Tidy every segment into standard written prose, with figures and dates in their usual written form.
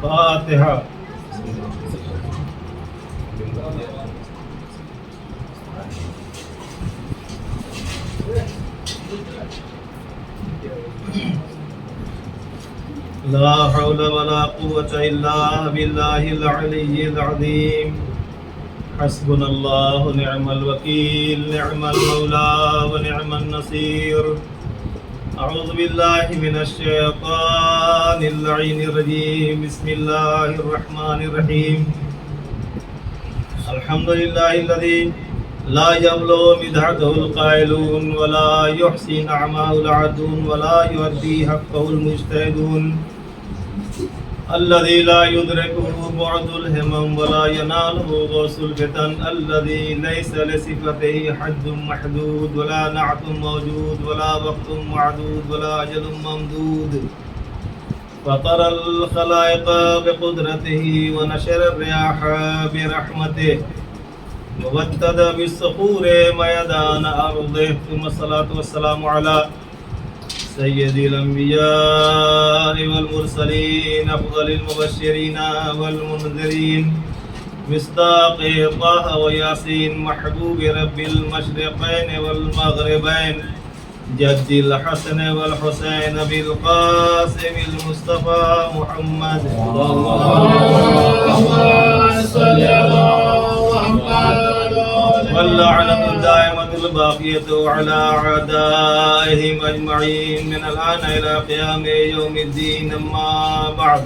فاتحہ۔ لا حول ولا قوة إلا بالله العلي العظيم حسبنا الله نعم الوكيل نعم المولى ونعم النصير أعوذ بالله من الشيطان اللعين الرجيم بسم الله الرحمن الرحيم الحمد لله الذي لا يبلغ مدحته القائلون ولا يحسن نعمه العدون ولا يؤدي حقه المجتهدون الذي لا يدركه بعد الهمم ولا يناله غوث الفتن الذي ليس لصفته حد محدود ولا نعت موجود ولا وقت معدود ولا أجل ممدود فطر الخلائق بقدرته ونشر الرياح برحمته وبتد بالصخور ميدان أرضه ثم الصلاة والسلام على سيد الأنبياء والمرسلين أفضل المبشرين والمنذرين مصداق طه وياسين محبوب رب المشرقين والمغربين جد الحسن والحسين بالقاسم المصطفى محمد اللهم صل على محمد واللعنة الدائمة الباقية على أعدائهم أجمعين من الآن إلى قيام يوم الدين أما بعد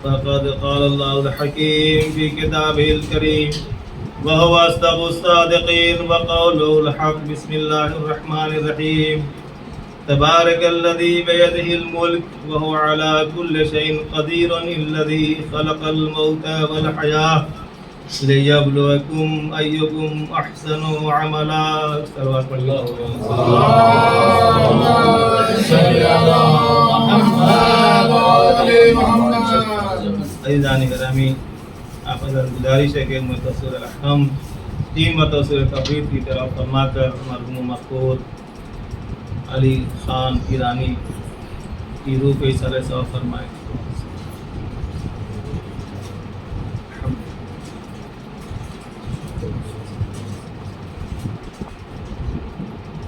فقد قال الله الحكيم في كتابه الكريم وهو أصدق الصادقين وقوله الحق بسم الله الرحمن الرحيم تبارك الذي بيده الملك وهو على كل شيء قدير الذي خلق الموت والحياة ليبلوكم أيكم أحسن عملا صلوات الله عزیزان گرامی آپ حضرت گزارش ہے کہ متصور الحکم 3 متصور تفرید کی طرف فرما کر مرحوم مفقود علی خان ایرانی کی روح پہ سر ثواب فرمائے.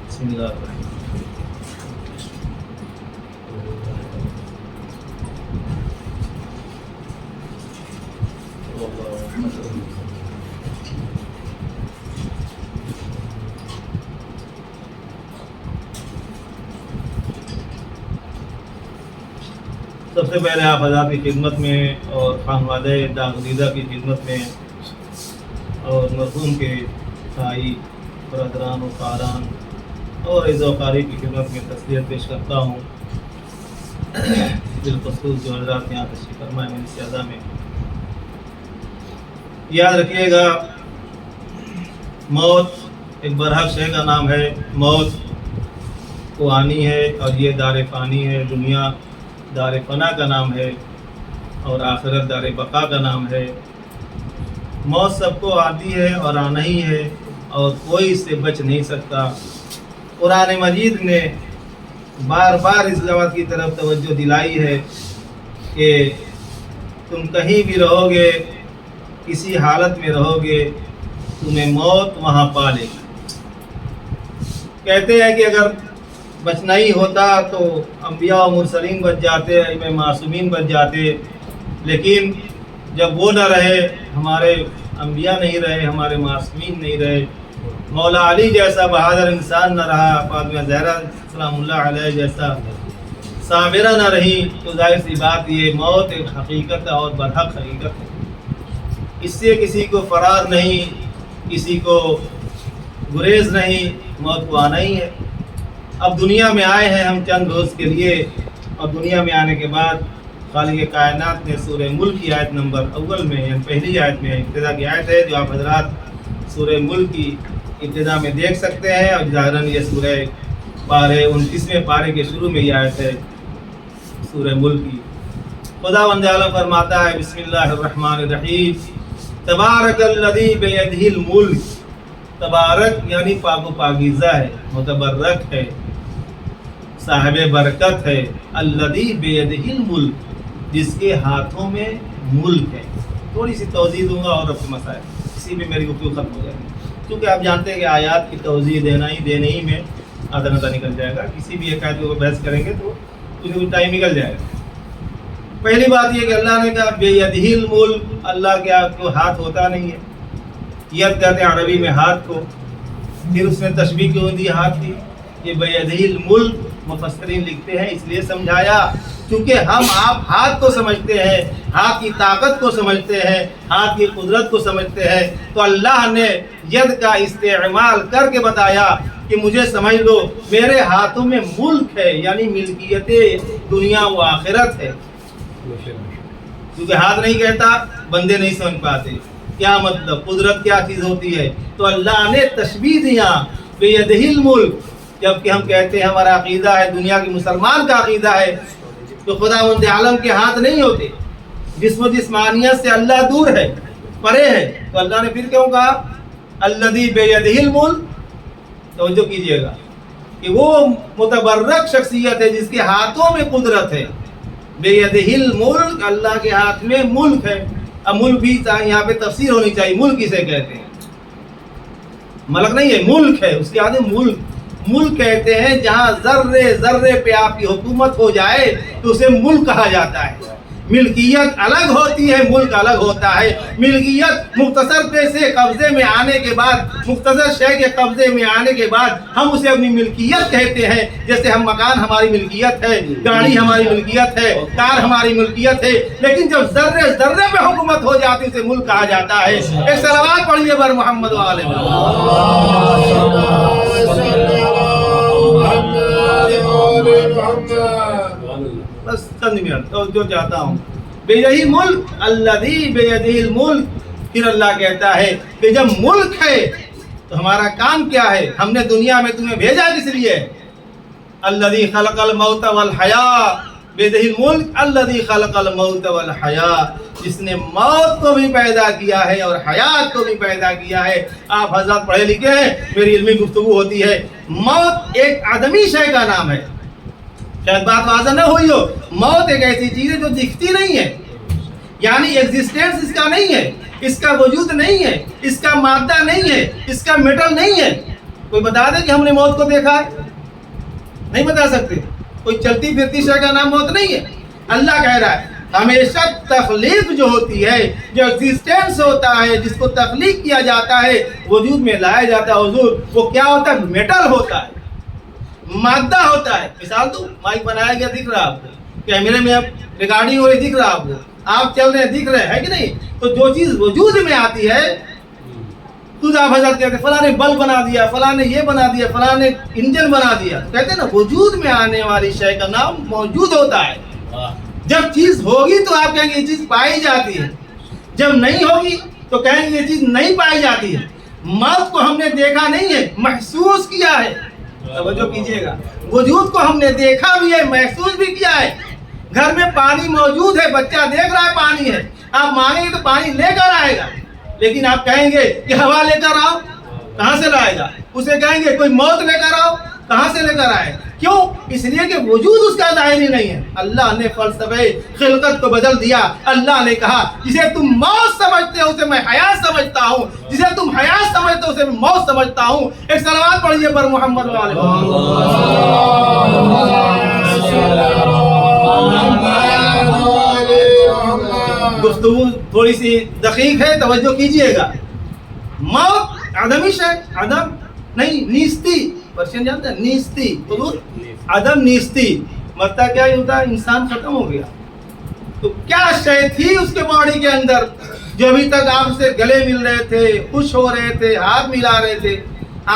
بسم اللہ الرحمن سب سے پہلے آپ حضرات کی خدمت میں اور خانوادہ داغدیدہ کی خدمت میں اور مرحوم کے بھائی برادران و خاران اور عز و قاری کی خدمت میں تسلیت پیش کرتا ہوں. بالخصوص جو حضرات یہاں تشریف فرمائے میری سیادہ میں، یاد رکھیے گا موت ایک برحق شے کا نام ہے. موت کو آنی ہے اور یہ دار فانی ہے. دنیا دار فنا کا نام ہے اور آخرت دار بقا کا نام ہے. موت سب کو آتی ہے اور آنا ہی ہے اور کوئی اس سے بچ نہیں سکتا. قرآن مجید نے بار بار اس بات کی طرف توجہ دلائی ہے کہ تم کہیں بھی رہو گے، کسی حالت میں رہو گے، تمہیں موت وہاں پا لے گی. کہتے ہیں کہ اگر بچنا ہی ہوتا تو انبیاء و مرسلین بچ جاتے، ائمہ معصومین بچ جاتے، لیکن جب وہ نہ رہے، ہمارے انبیاء نہیں رہے، ہمارے معصومین نہیں رہے، مولا علی جیسا بہادر انسان نہ رہا، فاطمہ زہرا سلام اللہ علیہ جیسا صابرہ نہ رہی، تو ظاہر سی بات یہ موت ایک حقیقت ہے اور برحق حقیقت ہے. اس سے کسی کو فرار نہیں، کسی کو گریز نہیں، موت کو آنا ہی ہے. اب دنیا میں آئے ہیں ہم چند روز کے لیے، اور دنیا میں آنے کے بعد خالق کائنات نے سورہ ملک کی آیت نمبر اول میں، یعنی پہلی آیت میں، ابتدا کی آیت ہے جو آپ حضرات سورہ ملک کی ابتدا میں دیکھ سکتے ہیں، اور ظاہراً یہ سورہ پارے 29ویں پارے کے شروع میں یہ آیت ہے سورہ ملک کی. خداوند عالم فرماتا ہے بسم اللہ الرحمن الرحیم تبارک الذی بیدہ الملک. تبارک یعنی پاک و پاکیزہ ہے، متبرک ہے، صاحب برکت ہے. الذی بیدہ الملک، جس کے ہاتھوں میں ملک ہے. تھوڑی سی توضیح دوں گا اور اپنے مسائل, اسی میں میری گفتگو ختم ہو جائے گی, کیونکہ آپ جانتے ہیں کہ آیات کی توضیح دینے ہی میں آدھا گھنٹہ نکل جائے گا. کسی بھی ایک آیت کو بحث کریں گے تو کچھ ٹائم نکل جائے گا. پہلی بات یہ کہ اللہ نے کہا بے یدہ الملک, اللہ کے کوئی ہاتھ ہوتا نہیں ہے. ید کہتے ہیں عربی میں ہاتھ کو, پھر اس نے تشبیہ کیوں دی ہاتھ کی؟ یہ بے یدہ الملک مفسرین لکھتے ہیں اس لیے سمجھایا کیونکہ ہم آپ ہاتھ کو سمجھتے ہیں, ہاتھ کی طاقت کو سمجھتے ہیں, ہاتھ کی قدرت کو سمجھتے ہیں, تو اللہ نے ید کا استعمال کر کے بتایا کہ مجھے سمجھ لو میرے ہاتھوں میں ملک ہے, یعنی ملکیت دنیا و آخرت ہے. کیونکہ ہاتھ نہیں کہتا بندے نہیں سمجھ پاتے کیا مطلب, قدرت کیا چیز ہوتی ہے. تو اللہ نے تشبیہ دیا بے یدہ الملک. جبکہ ہم کہتے ہیں ہمارا عقیدہ ہے, دنیا کے مسلمان کا عقیدہ ہے تو خداوند عالم کے ہاتھ نہیں ہوتے, جسم و جسمانیت سے اللہ دور ہے, پرے ہے. تو اللہ نے پھر کیوں کہا الذی بے یدہ الملک؟ توجہ کیجئے گا کہ وہ متبرک شخصیت ہے جس کے ہاتھوں میں قدرت ہے. بے یدہ الملک, اللہ کے ہاتھ میں ملک ہے. اب ملک بھی یہاں پہ تفسیر ہونی چاہیے, ملک کسے کہتے ہیں؟ ملک نہیں ہے, ملک ہے. اس کے آگے ملک, ملک کہتے ہیں جہاں ذرے ذرے پہ آپ کی حکومت ہو جائے تو اسے ملک کہا جاتا ہے. ملکیت الگ ہوتی ہے, ملک الگ ہوتا ہے. ملکیت مختصر پہ سے قبضے میں آنے کے بعد, مختصر شے کے قبضے میں آنے کے بعد ہم اسے اپنی ملکیت کہتے ہیں. جیسے ہم مکان ہماری ملکیت ہے, گاڑی ہماری ملکیت ہے, کار ہماری ملکیت ہے, لیکن جب ذرے ذرے پہ حکومت ہو جاتی ہے اسے ملک کہا جاتا ہے. ایک صلوات پڑھیے بر محمد و آل بس چند منٹ جو چاہتا ہوں. بے یدہ ملک الذی بے یدہ الملک. پھر اللہ کہتا ہے کہ جب ملک ہے تو ہمارا کام کیا ہے؟ ہم نے دنیا میں تمہیں بھیجا کس لیے؟ الذی خلق الموت والحیاء. بے یدہ الملک الذی خلق الموت والحیاء, جس نے موت کو بھی پیدا کیا ہے اور حیات کو بھی پیدا کیا ہے. آپ حضرات پڑھے لکھے ہیں, میری علمی گفتگو ہوتی ہے. موت ایک آدمی شے کا نام ہے, شاید بات واضح نہ ہوئی ہو. موت ایک ایسی چیز ہے جو دکھتی نہیں ہے, یعنی ایگزسٹنس اس کا نہیں ہے, اس کا وجود نہیں ہے, اس کا مادہ نہیں ہے, اس کا میٹل نہیں ہے. کوئی بتا دے کہ ہم نے موت کو دیکھا ہے؟ نہیں بتا سکتے. کوئی چلتی پھرتی شے کا نام موت نہیں ہے. اللہ کہہ رہا ہے ہمیشہ تخلیق جو ہوتی ہے, جو ایگزسٹنس ہوتا ہے, جس کو تخلیق کیا جاتا ہے, وجود میں لایا جاتا ہے, حضور وہ کیا ہوتا ہے؟ میٹل ہوتا ہے, مادہ ہوتا ہے. مثال تو مائک بنایا گیا دکھ رہا آپ کو, کیمرے میں اب ریکارڈنگ ہو رہی دکھ رہا آپ کو, آپ چل رہے دکھ رہے ہیں کہ نہیں. تو جو چیز وجود میں آتی ہے, خود آپ حضرت کہتے ہیں فلاں نے بلب بنا دیا, فلاں نے یہ بنا دیا, فلاں نے انجن بنا دیا. کہتے ہیں نا وجود میں آنے والی شے کا نام موجود ہوتا ہے. جب چیز ہوگی تو آپ کہیں گے یہ چیز پائی جاتی ہے, جب نہیں ہوگی تو کہیں گے یہ چیز نہیں پائی جاتی ہے. موت کو ہم نے دیکھا نہیں ہے, محسوس کیا ہے. توجہ کیجئے گا, وجود کو ہم نے دیکھا بھی ہے, محسوس بھی کیا ہے. گھر میں پانی موجود ہے, بچہ دیکھ رہا ہے پانی ہے, آپ مانگیں گے تو پانی لے کر آئے گا. لیکن آپ کہیں گے کہ ہوا لے کر آؤ, کہاں سے لائے گا؟ اسے کہیں گے کوئی موت لے کر آؤ, کہاں سے لے کر آئے؟ کیوں؟ اس لیے کہ وجود اس کا ظاہری نہیں ہے. اللہ نے فلسفہ خلقت کو بدل دیا. اللہ نے کہا جسے تم موت سمجھتے ہو اسے میں حیات سمجھتا ہوں, جسے تم حیات سمجھتے ہو اسے میں موت سمجھتا ہوں. ایک صلوات پڑھیے پر محمد و آل گفتگو تھوڑی سی دقیق ہے, توجہ کیجئے گا. موت عدمی شے, عدم نہیں, نیستی. پرشین جانتے ہیں نیستی, عدم نیستی. مرتا کیا ہی ہوتا ہے؟ انسان ختم ہو گیا. تو کیا شے تھی اس کے باڈی کے اندر جو ابھی تک آپ سے گلے مل رہے تھے, خوش ہو رہے تھے, ہاتھ ملا رہے تھے.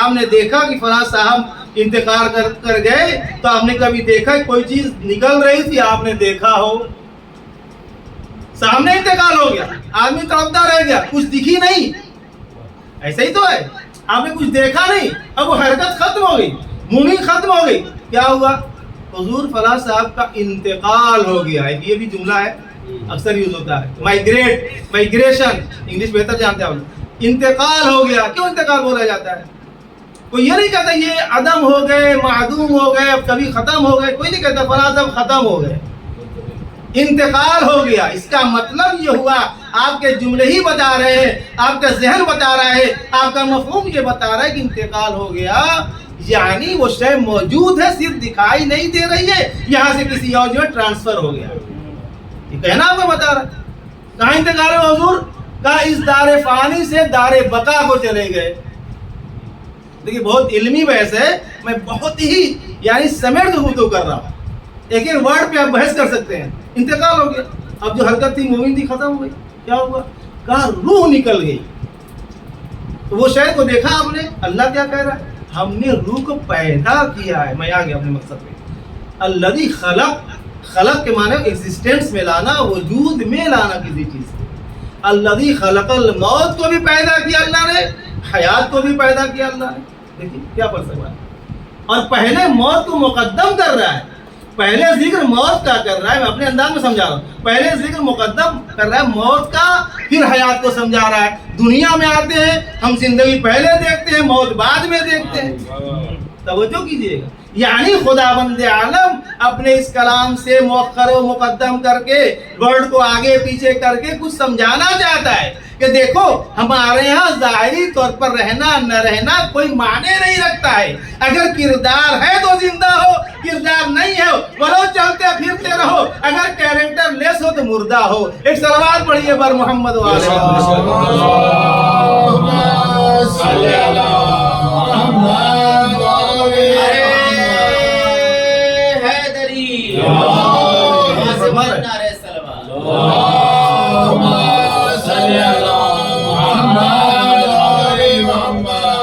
آپ نے دیکھا کہ فلاں صاحب انتقال کر گئے, تو آپ نے کبھی دیکھا کوئی چیز نکل رہی تھی, آپ نے دیکھا ہو؟ سامنے انتقال ہو گیا, آدمی تڑپتا رہ گیا, کچھ دکھی نہیں. ایسا ہی تو ہے, آپ نے کچھ دیکھا نہیں, اب وہ حرکت ختم ہو گئی, موومنگ ختم ہو گئی. کیا ہوا؟ حضور فلاں صاحب کا انتقال ہو گیا. یہ بھی جملہ ہے, اکثر یوز ہوتا ہے, مائگریٹ, مائگریشن, انگلش بہتر جانتے ہیں آپ. انتقال ہو گیا. کیوں انتقال بولا جاتا ہے؟ کوئی یہ نہیں کہتا یہ عدم ہو گئے, معدوم ہو گئے, اب کبھی ختم ہو گئے. کوئی نہیں کہتا فلاں صاحب ختم ہو گئے. انتقال ہو گیا، اس کا مطلب یہ ہوا، آپ کے جملے ہی بتا رہے ہیں، آپ کا ذہن بتا رہا ہے، آپ کا مفہوم یہ بتا رہا ہے کہ انتقال ہو گیا، یعنی وہ شے موجود ہے، صرف دکھائی نہیں دے رہی ہے، یہاں سے کسی اور جگہ ٹرانسفر ہو گیا. یہ کہنا آپ کو بتا رہا ہے. کہاں انتقال ہے حضور؟ کہا اس دار فانی سے دار بقا کو چلے گئے. دیکھیے بہت علمی بحث ہے، میں بہت ہی یعنی سمیٹ گفتگو کر رہا ہوں، ایک ایک ورڈ پہ آپ بحث کر سکتے ہیں. انتقال ہو گیا، اب جو حرکت تھی مومن تھی ختم ہو گئی. کیا ہوا؟ کہا روح نکل گئی. تو وہ شے کو دیکھا آپ نے، اللہ کیا کہہ رہا ہے؟ ہم نے روح کو پیدا کیا ہے. میں آ گیا اپنے مقصد پہ. الذی خلق کے معنی ایگزسٹنس میں لانا، وجود میں لانا کسی چیز کو. الذی خلق الموت کو بھی پیدا کیا اللہ نے، حیات کو بھی پیدا کیا اللہ نے. دیکھیے کیا فلسفہ ہے. اور پہلے موت کو مقدم کر رہا ہے، پہلے ذکر موت کا کر رہا ہے. میں اپنے انداز میں سمجھا رہا ہوں، پہلے ذکر مقدم کر رہا ہے موت کا، پھر حیات کو سمجھا رہا ہے. دنیا میں آتے ہیں ہم زندگی پہلے دیکھتے ہیں، موت بعد میں دیکھتے ہیں. توجہ کیجیے گا. یعنی خداوند عالم اپنے اس کلام سے مؤخر و مقدم کر کے، ورڈ کو آگے پیچھے کر کے کچھ سمجھانا چاہتا ہے کہ دیکھو ہمارے ہاں ظاہری طور پر رہنا نہ رہنا کوئی معنی نہیں رکھتا ہے. اگر کردار ہے تو زندہ ہو، کردار نہیں ہے ولو چلتے پھرتے رہو. اگر کیریکٹر لیس ہو تو مردہ ہو. ایک صلوات پڑھیے بر محمد والے.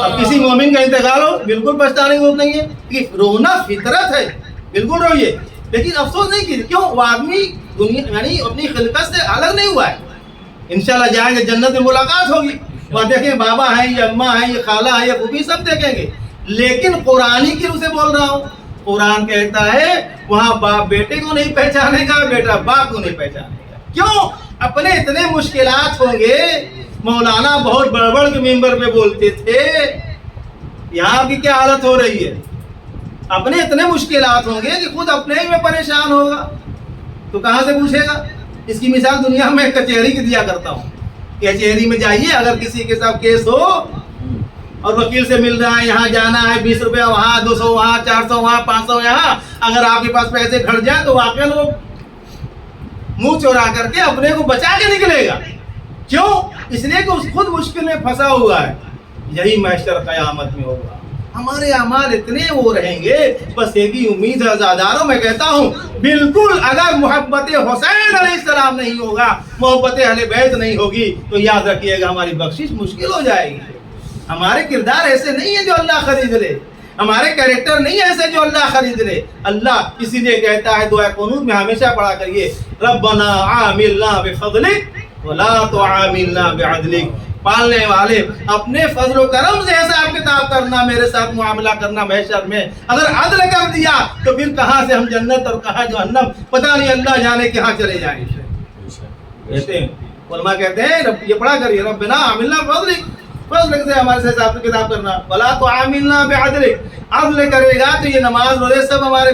اب کسی مومن کا انتقال ہو بالکل پچھتانے کی ضرورت نہیں ہے کہ رونا فطرت ہے، بالکل روئیے. لیکن افسوس نہیں کیجیے. کیوں؟ وہ آدمی دنیا یعنی اپنی خلقت سے الگ نہیں ہوا ہے. انشاءاللہ جائیں گے جنت میں ملاقات ہوگی، وہاں دیکھیں بابا ہیں، یہ اماں ہیں، یہ خالہ ہیں، یہ پھوپھی، سب دیکھیں گے. لیکن قرآنی کی روح سے بول رہا ہوں. قرآن کہتا ہے وہاں باپ بیٹے کو نہیں پہچانے گا، بیٹا باپ کو نہیں پہچانے گا. کیوں؟ اپنے اتنے مشکلات ہوں گے. مولانا بہت بڑبڑ کے ممبر پہ بولتے تھے، یہاں کی کیا حالت ہو رہی ہے؟ اپنے اتنے مشکلات ہوں گے کہ خود اپنے ہی میں پریشان ہوگا تو کہاں سے پوچھے گا؟ اس کی مثال دنیا میں کچہری کی دیا کرتا ہوں. کچہری میں جائیے، اگر کسی کے ساتھ کیس ہو اور وکیل سے مل رہا ہے، یہاں جانا ہے، 20 روپیہ وہاں، 200 وہاں، 400 وہاں، 500 یہاں، اگر آپ کے پاس پیسے گھٹ جائیں تو واقعا وہ منہ چورا کر کے اپنے کو بچا کے نکلے گا. کیوں؟ اس لیے کہ اس خود مشکل میں پھنسا ہوا ہے. یہی محشر قیامت میں ہوگا. ہمارے اعمال اتنے وہ رہیں گے، بس ایک ہی امید ہے عزاداروں، میں کہتا ہوں بالکل اگر محبت حسین علیہ السلام نہیں ہوگا، محبت اہل بیت نہیں ہوگی تو یاد رکھیے گا ہماری بخشش مشکل ہو جائے گی. ہمارے کردار ایسے نہیں ہیں جو اللہ خرید لے، ہمارے کریکٹر نہیں ایسے جو اللہ خرید لے. اللہ اسی لیے کہتا ہے دعا قنوت میں ہمیشہ پڑھا کریے، ربنا عاملنا بفضلک ولا تعاملنا بعدلک. پالنے والے اپنے فضل و کرم سے حساب کتاب کرنا، میرے ساتھ معاملہ کرنا محشر میں. اگر عدل کر دیا تو پھر کہاں سے ہم جنت اور کہاں جہنم، پتہ نہیں، اللہ جانے کہاں چلے جائیں گے. کہتے ہیں علماء کہتے ہیں یہ پڑھا کریے ربنا عاملنا بفضلک، فضل سے ہمارے سے حساب کتاب کرنا، ولا تعاملنا بعدلک. عدل کرے گا تو یہ نماز روزے سب ہمارے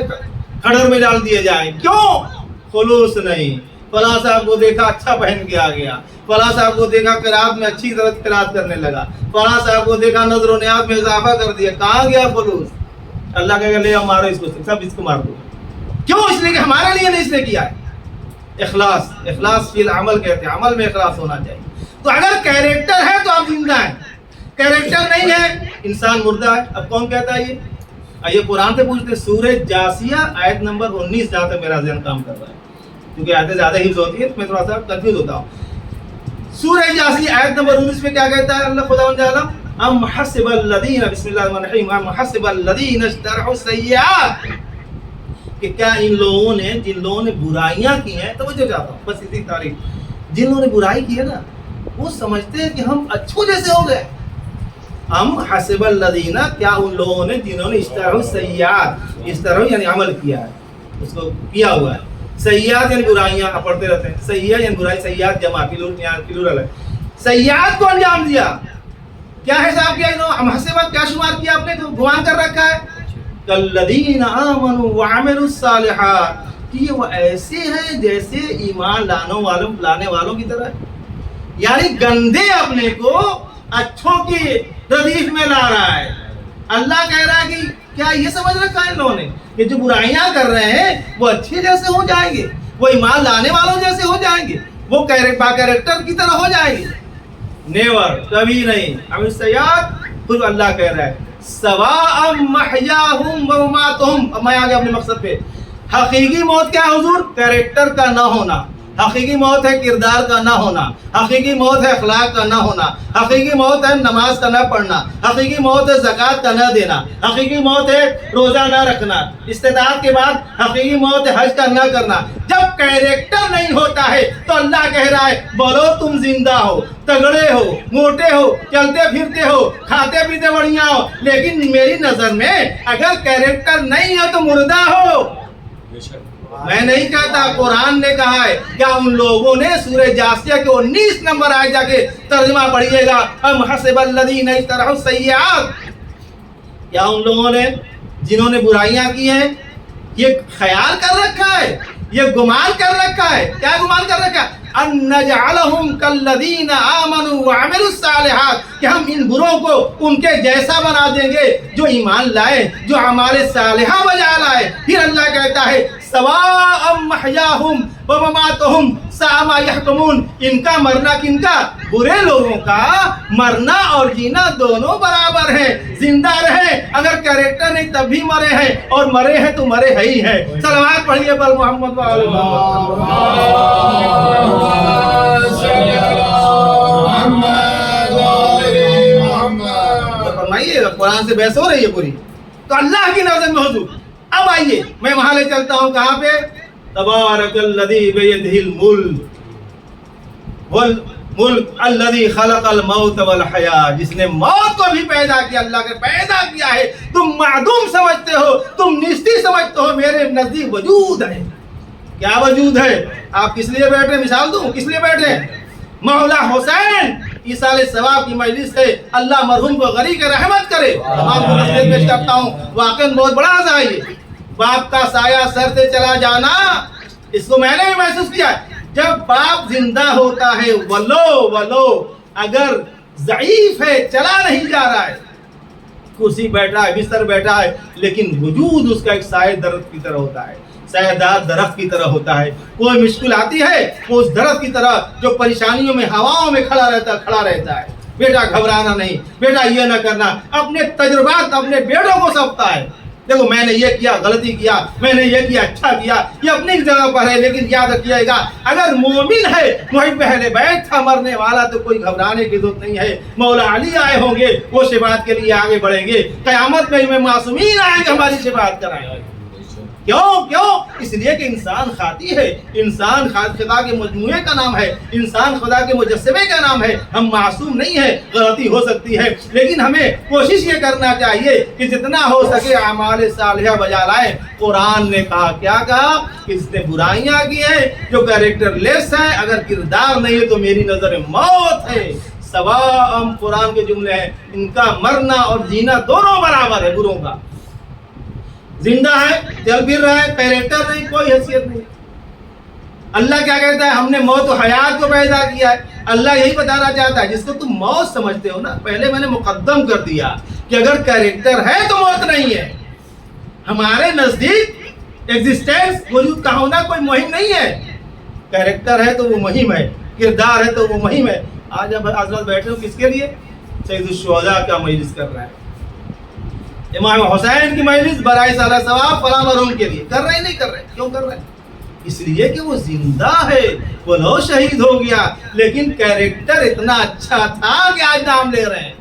کھڑر میں ڈال دیے جائیں. کیوں؟ خلوص نہیں. فلاں صاحب کو دیکھا اچھا پہن کے آ گیا، فلاں صاحب کو دیکھا قرات میں اچھی طرح قرات کرنے لگا، فلاں صاحب کو دیکھا نظر و نیاز میں اضافہ کر دیا. کہاں گیا خلوص؟ اللہ کہے گا لے مارو اس کو، سب اس کو مار دو. کیوں؟ اس لیے کہ ہمارے لیے نہیں اس نے کیا ہے. اخلاص، اخلاص فی العمل کہتے ہیں، عمل میں اخلاص ہونا چاہیے. تو اگر کیریکٹر ہے تو آپ زندہ ہیں، کیریکٹر نہیں ہے انسان مردہ ہے. اب کون کہتا ہے یہ؟ آئیے قرآن سے پوچھتے ہیں. سورہ جاسیہ آیت نمبر 19، جہاں تک میرا ذہن کام کر رہا ہے، کیونکہ آیتیں زیادہ حفظ ہوتی ہے تو میں تھوڑا سا کنفیوز ہوتا ہوں. سورہ جاسیہ آیت نمبر 19 میں کیا کہتا ہے اللہ خداوند عالم؟ ام حسب الذین، بسم اللہ الرحمن الرحیم، ام حسب الذین اجترحوا السیئات، کہ کیا ان لوگوں نے، جن لوگوں نے برائیاں کی ہیں، توجہ چاہتا ہوں بس اسی تاریخ، جن لوگوں نے برائی کی ہے نا وہ سمجھتے ہیں کہ ہم اچھوں جیسے ہو گئے. ام حسب الذین، کیا ان لوگوں نے جنہوں نے اجترحوا السیئات، اجترحوا یعنی عمل کیا ہے، اس کو کیا ہوا ہے. سیئات یعنی برائیاں، آپ پڑھتے رہتے ہیں. سیئہ یعنی برائی، سیئات جمع پلورل ہے. سیئات کو انجام دیا، کیا حساب کیا انہوں؟ ہم حسبت کیا شمار کیا آپ نے جو گمان کر رکھا ہے؟ کالذین آمنوا وعملوا الصالحات، کہ یہ وہ ایسے ہیں جیسے ایمان لانے والوں کی طرح، یعنی گندے اپنے کو اچھوں کی ردیف میں لا رہا ہے۔ اللہ کہہ رہا ہے کہ کیا یہ سمجھ رکھا ہے ان لوگوں نے کہ جو برائیاں کر رہے ہیں وہ اچھے جیسے ہو جائیں گے، وہ ایمان لانے والوں جیسے ہو جائیں گے، وہ با کیریکٹر کی طرح ہو جائیں گے؟ نیور، کبھی نہیں۔ اب اس سے یاد خود اللہ کہہ رہا ہے سواء محیاہم و مماتہم۔ اب میں آگے اپنے مقصد پہ، حقیقی موت کیا ہے حضور؟ کیریکٹر کا نہ ہونا۔ حقیقی موت ہے کردار کا نہ ہونا، حقیقی موت ہے اخلاق کا نہ ہونا، حقیقی موت ہے نماز کا نہ پڑھنا، حقیقی موت ہے زکوٰۃ کا نہ دینا، حقیقی موت ہے روزہ نہ رکھنا، استطاعت کے بعد حقیقی موت ہے حج کا نہ کرنا۔ جب کیریکٹر نہیں ہوتا ہے تو اللہ کہہ رہا ہے بولو تم زندہ ہو، تگڑے ہو، موٹے ہو، چلتے پھرتے ہو، کھاتے پیتے بڑھیا ہو، لیکن میری نظر میں اگر کیریکٹر نہیں ہے تو مردہ ہو۔ میں نہیں کہتا، قرآن نے کہا ہے۔ کیا ان لوگوں نے سورہ جاسیہ کے 19 نمبر آئے جا کے ترجمہ پڑھیے گا، ام حسب الذین اجترحوا السیئات، کیا ان لوگوں نے جنہوں نے برائیاں کی ہیں یہ خیال کر رکھا ہے، یہ گمان کر رکھا ہے؟ کیا گمان کر رکھا ہے؟ ان نجعلہم کالذین آمنوا وعملوا الصالحات، کہ ہم ان بروں کو ان کے جیسا بنا دیں گے جو ایمان لائے، جو اعمال صالحہ بجا لائے۔ پھر اللہ کہتا ہے سواء محیاہم و مماتہم ساء ما یحکمون، ان کا مرنا کن کا؟ برے لوگوں کا مرنا اور جینا دونوں برابر ہیں۔ زندہ رہے اگر کیریکٹر نہیں تب بھی مرے ہیں، اور مرے ہیں تو مرے ہی ہیں۔ صلوات پڑھیے بر محمد و آل محمد۔ فرمائیے قرآن سے بحث ہو رہی ہے پوری، تو اللہ کی نظر میں حضور۔ اب آئیے میں وہاں لے چلتا ہوں، کہاں پہ؟ تبارک الذی بیدہ الملک والملک الذی خلق الموت والحیاۃ، جس نے موت کو بھی پیدا کیا، اللہ کے پیدا کیا ہے۔ تم معدوم سمجھتے ہو، تم نیستی سمجھتے ہو، میرے نزدیک وجود ہے۔ کیا وجود ہے؟ آپ کس لیے بیٹھے؟ مثال دوں کس لیے بیٹھے؟ مولا حسین ایصال ثواب کی مجلس ہے، اللہ مرحوم کو غریق رحمت کرے۔ تمام کو نصیحت پیش کرتا ہوں، واقعاً بہت بڑا عزا ہے۔ باپ کا سایہ سر سے چلا جانا، اس کو میں نے بھی محسوس کیا۔ جب باپ زندہ ہوتا ہے ولو اگر ضعیف ہے، چلا نہیں جا رہا ہے، کرسی بیٹھا ہے، بستر بیٹھا ہے، لیکن وجود اس کا ایک سایہ درخت کی طرح ہوتا ہے، سایہ دار درخت کی طرح ہوتا ہے۔ کوئی مشکل آتی ہے وہ اس درخت کی طرح جو پریشانیوں میں ہواؤں میں کھڑا رہتا ہے۔ بیٹا گھبرانا نہیں، بیٹا یہ نہ کرنا، اپنے تجربات اپنے بیٹوں کو سونپتا ہے۔ دیکھو میں نے یہ کیا، غلطی کیا، میں نے یہ کیا، اچھا کیا، یہ اپنی جگہ پر ہے، لیکن یاد رکھیے گا اگر مومن ہے، محب اہل بیت تھا، مرنے والا، تو کوئی گھبرانے کی ضرورت نہیں ہے۔ مولا علی آئے ہوں گے، وہ شفاعت کے لیے آگے بڑھیں گے۔ قیامت میں امام معصومین آئیں گے، ہماری شفاعت کرائیں گے۔ کیوں؟ اس لیے کہ انسان خاطی ہے، انسان خدا کے مجموعے کا نام ہے، انسان خدا کے مجسمے کا نام ہے۔ ہم معصوم نہیں ہیں، غلطی ہو سکتی ہے، لیکن ہمیں کوشش یہ کرنا چاہیے کہ جتنا ہو سکے اعمال صالحہ بجا لائیں۔ قرآن نے کہا، کیا کہا؟ کہ اس نے برائیاں کی ہیں جو کیریکٹر لیس ہیں، اگر کردار نہیں ہے تو میری نظر موت ہے۔ سواء، قرآن کے جملے ہیں، ان کا مرنا اور جینا دونوں برابر ہے۔ بروں کا زندہ ہے، چل پھر رہا ہے، کیریکٹر نہیں، کوئی حیثیت نہیں۔ اللہ کیا کہتا ہے؟ ہم نے موت و حیات کو پیدا کیا ہے۔ اللہ یہی بتانا چاہتا ہے، جس کو تم موت سمجھتے ہو نا، پہلے میں نے مقدم کر دیا کہ اگر کیریکٹر ہے تو موت نہیں ہے۔ ہمارے نزدیک ایگزسٹنس، وجود کا ہونا کوئی مہم نہیں ہے۔ کیریکٹر ہے تو وہ مہم ہے، کردار ہے تو وہ مہم ہے۔ آج اب حضرت بیٹھے ہو کس کے لیے؟ سید الشہداء کا مجلس کر رہا ہے، امام حسین کی مجلس برائے سالہ ثواب فلاں مرحوم کے لیے کر رہے نہیں کر رہے؟ کیوں کر رہے؟ اس لیے کہ وہ زندہ ہے، وہ لو شہید ہو گیا، لیکن کیریکٹر اتنا اچھا تھا کہ آج نام لے رہے ہیں،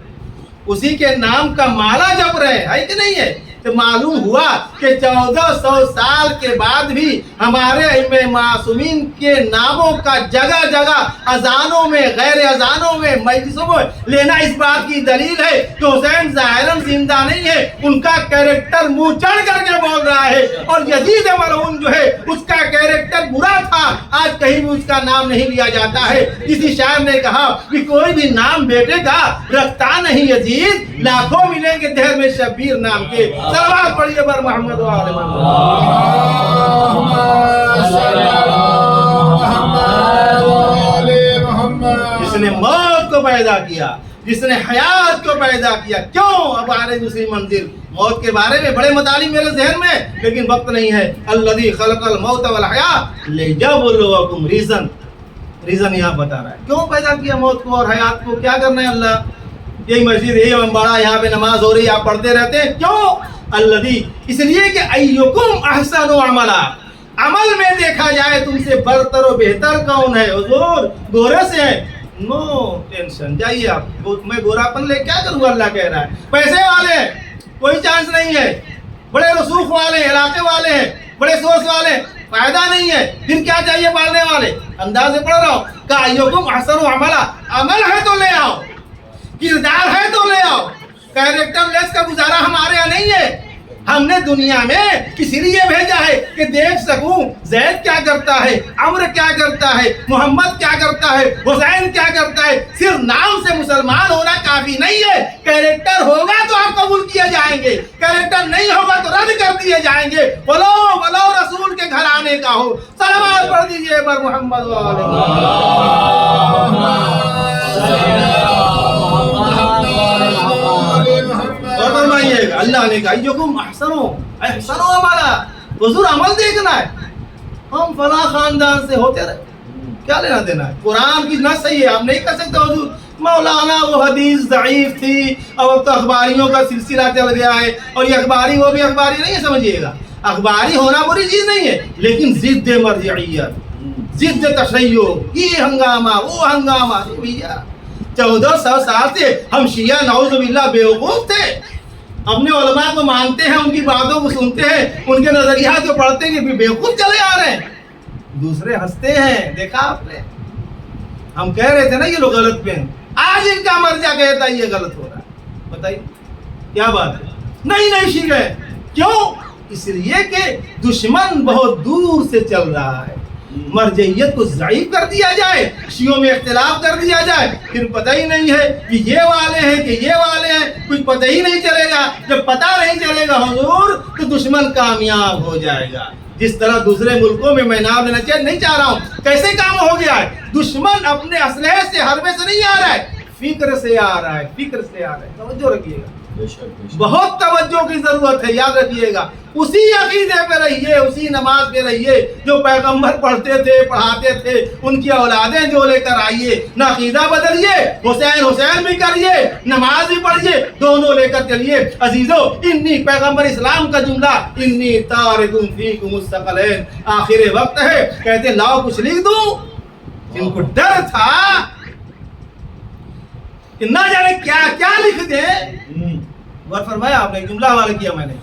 اسی کے نام کا مالا جپ رہے ہیں، کہ نہیں ہے؟ تو معلوم ہوا کہ 1400 سال کے بعد بھی ہمارے ائمہ معصومین کے ناموں کا جگہ جگہ اذانوں میں، غیر اذانوں میں، مجلسوں میں لینا اس بات کی دلیل ہے کہ حسین ظاہراً زندہ نہیں ہے، ان کا کیریکٹر منہ چڑھ کر کے بول رہا ہے، اور یزید مرعون جو ہے اس کا کیریکٹر برا تھا، آج کہیں بھی اس کا نام نہیں لیا جاتا ہے۔ کسی شاعر نے کہا کہ کوئی بھی نام بیٹے کا رکھتا نہیں یزید، لاکھوں ملیں گے دہر میں شبیر نام کے۔ صلوات پڑھیے بر محمد و آل محمد۔ پیدا کیا، جس نے حیات کو پیدا کیا، کیوں اب آ رہے دوسری منزل موت کے بارے میں؟ بڑے مطالب میرے ذہن میں لیکن وقت نہیں ہے. الذی خلق الموت والحیاۃ لیبلوکم، ریزن یہاں بتا رہا ہے کیوں پیدا کیا موت کو اور حیات کو، کیا کرنا ہے اللہ. یہی مسجد یہی امباڑا، یہاں پہ نماز ہو رہی ہے، آپ پڑھتے رہتے ہیں، کیوں؟ الذی، اس لیے کہ ایکم احسن عملا، عمل میں دیکھا جائے تم سے برتر و بہتر کون ہے. حضور گورے سے ہے، نو ٹینشن، جائیے آپ، میں گورا پن لے کیا کروں گا، اللہ کہہ رہا ہے. پیسے والے کوئی چانس نہیں ہے، بڑے رسوخ والے، علاقے والے ہیں، بڑے سورس والے، فائدہ نہیں ہے. پھر کیا چاہیے پڑھنے والے؟ انداز سے پڑھ رہا ہوں کہ ایکم احسن عملا، عمل ہے تو لے آؤ، کردار ہے تو لے آؤ. کیریکٹر لیس کا گزارا ہمارے یہاں نہیں ہے. ہم نے دنیا میں اس لیے بھیجا ہے کہ دیکھ سکوں زید کیا کرتا ہے، عمرو کیا کرتا ہے، محمد کیا کرتا ہے، حسین کیا کرتا ہے. صرف نام سے مسلمان ہونا کافی نہیں ہے. کیریکٹر ہوگا تو آپ قبول کیے جائیں گے، کیریکٹر نہیں ہوگا تو رد کر دیے جائیں گے. بولو رسول کے گھرانے کا ہو. صلوات پڑھ دیجئے بر محمد اور فرمائیے گا اللہ نے کہا ایکم احسن عملا، حضور عمل دیکھنا ہے. ہم فلاں خاندان سے ہوتے رہے، کیا لینا دینا ہے؟ قرآن کی نص صحیح ہے، ہم نہیں کر سکتے. حضور مولانا وہ حدیث ضعیف تھی، اب تو اخباریوں کا سلسلہ چل گیا ہے، اور یہ اخباری وہ بھی اخباری نہیں ہے. سمجھیے گا اخباری ہونا بری چیز نہیں ہے، لیکن ضد مرجعیت، ضد تشیع، یہ ہنگامہ وہ ہنگامہ. بھیا 1400 سال سے ہم شیعہ نعوذ باللہ بیوقوف تھے، اپنے علماء کو مانتے ہیں، ان کی باتوں کو سنتے ہیں، ان کے نظریات کو پڑھتے ہیں کہ بیوقوف چلے آ رہے ہیں. دوسرے ہنستے ہیں، دیکھا آپ نے. ہم کہہ رہے تھے نا یہ لوگ غلط پہ ہیں، آج ان کا مرجع کہتا ہے یہ غلط ہو رہا ہے. بتائیے کیا بات ہے؟ نہیں شیعہ ہے. کیوں؟ اس لیے کہ دشمن بہت دور سے چل رہا ہے. مرجعیت کو ضعیف کر دیا جائے، شیعوں میں اختلاف کر دیا جائے، پھر پتہ ہی نہیں ہے کہ یہ والے ہیں کہ یہ والے ہیں، کچھ پتہ ہی نہیں چلے گا. جب پتہ نہیں چلے گا حضور تو دشمن کامیاب ہو جائے گا. جس طرح دوسرے ملکوں میں نام لینا چاہیے نہیں چاہ رہا ہوں، کیسے کام ہو گیا ہے؟ دشمن اپنے اسلحے سے حربے سے نہیں آ رہا ہے، فکر سے آ رہا ہے، فکر سے آ رہا ہے. توجہ رکھیے گا، بہت توجہ کی ضرورت ہے. یاد رکھیے گا اسی عقیدے پہ رہیے، اسی نماز پہ رہیے جو پیغمبر پڑھتے تھے، پڑھاتے تھے. ان کی اولادیں جو لے کر آئیے، نہ عقیدہ بدلیے، حسین بھی کریے، نماز بھی پڑھیے، دونوں لے کر چلیے. عزیزو انی پیغمبر اسلام کا جملہ انی تارکم فیکم الثقلین، آخر وقت ہے. کہتے لاؤ کچھ لکھ دوں. جن کو ڈر تھا کہ نہ جانے کیا کیا لکھ دے، غور فرمایا آپ نے، جملہ حوالہ کیا میں نے،